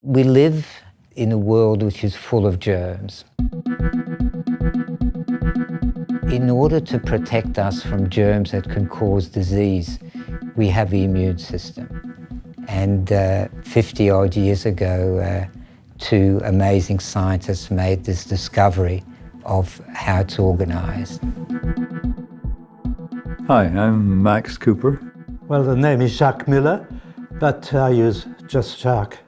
We live in a world which is full of germs. In order to protect us from germs that can cause disease, we have the immune system. And 50 odd years ago, two amazing scientists made this discovery of how it's organized. Hi, I'm Max Cooper. Well, the name is Jacques Müller, but I use just Jacques.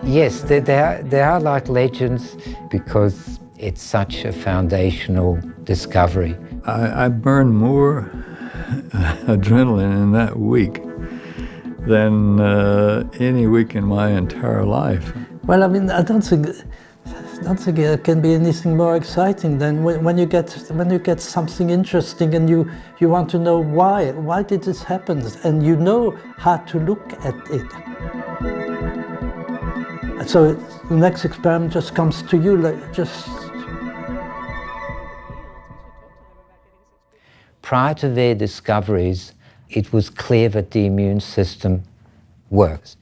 Yes, they are like legends because it's such a foundational discovery. I burned more adrenaline in that week than any week in my entire life. Well, I mean, I don't think there can be anything more exciting than when you get something interesting and you want to know why did this happen, and you know how to look at it. So the next experiment just comes to you like just. Prior to their discoveries, it was clear that the immune system works,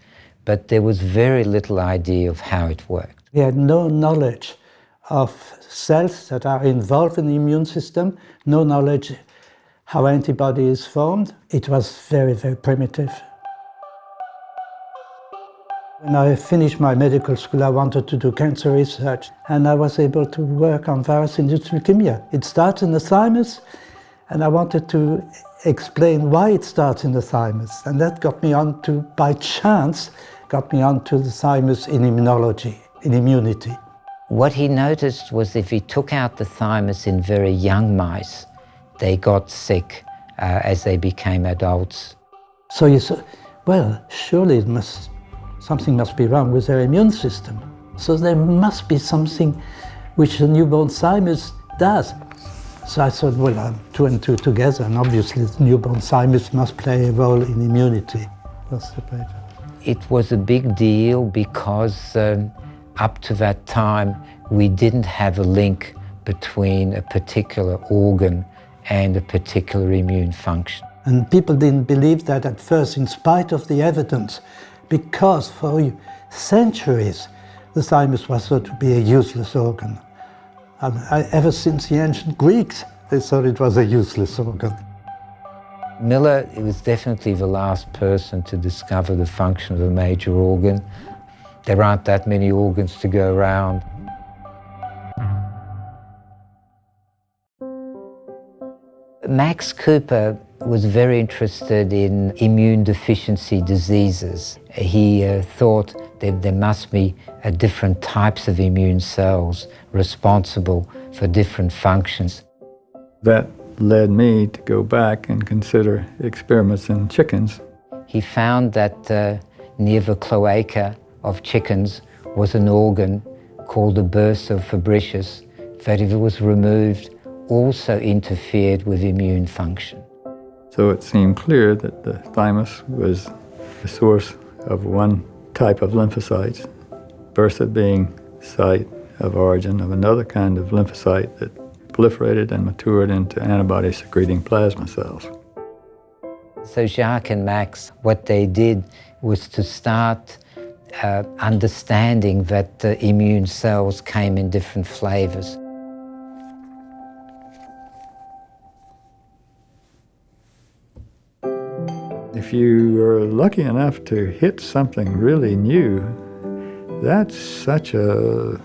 but there was very little idea of how it worked. We had no knowledge of cells that are involved in the immune system, no knowledge how antibody is formed. It was very, very primitive. When I finished my medical school, I wanted to do cancer research, and I was able to work on virus-induced leukemia. It starts in the thymus, and I wanted to explain why it starts in the thymus, and that got me onto, by chance, the thymus in immunology, in immunity. What he noticed was if he took out the thymus in very young mice, they got sick as they became adults. So you said, well, surely something must be wrong with their immune system. So there must be something which the newborn thymus does. So I thought, well, two and two together, and obviously the newborn thymus must play a role in immunity. It was a big deal because up to that time, we didn't have a link between a particular organ and a particular immune function. And people didn't believe that at first, in spite of the evidence, because for centuries, the thymus was thought to be a useless organ. Ever since the ancient Greeks, they thought it was a useless organ. Müller was definitely the last person to discover the function of a major organ. There aren't that many organs to go around. Max Cooper was very interested in immune deficiency diseases. He thought that there must be different types of immune cells responsible for different functions. That led me to go back and consider experiments in chickens. He found that near the cloaca of chickens was an organ called the bursa fabricius that, if it was removed, also interfered with immune function. So it seemed clear that the thymus was the source of one type of lymphocytes, bursa being site of origin of another kind of lymphocyte that proliferated and matured into antibody-secreting plasma cells. So Jacques and Max, what they did was to start understanding that the immune cells came in different flavors. If you are lucky enough to hit something really new, that's such a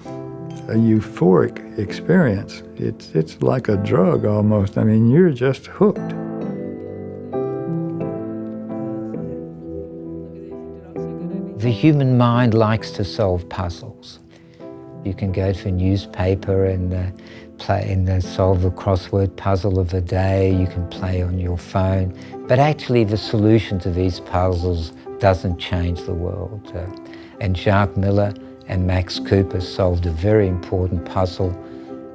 euphoric experience. It's like a drug almost. I mean, you're just hooked. The human mind likes to solve puzzles. You can go to a newspaper and solve the crossword puzzle of the day. You can play on your phone. But actually, the solution to these puzzles doesn't change the world. And Jacques Müller and Max Cooper solved a very important puzzle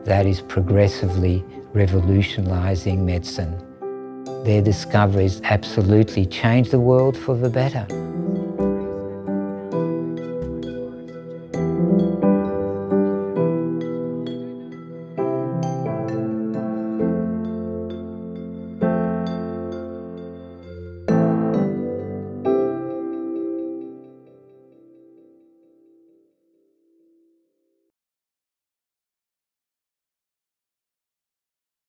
that is progressively revolutionizing medicine. Their discoveries absolutely changed the world for the better.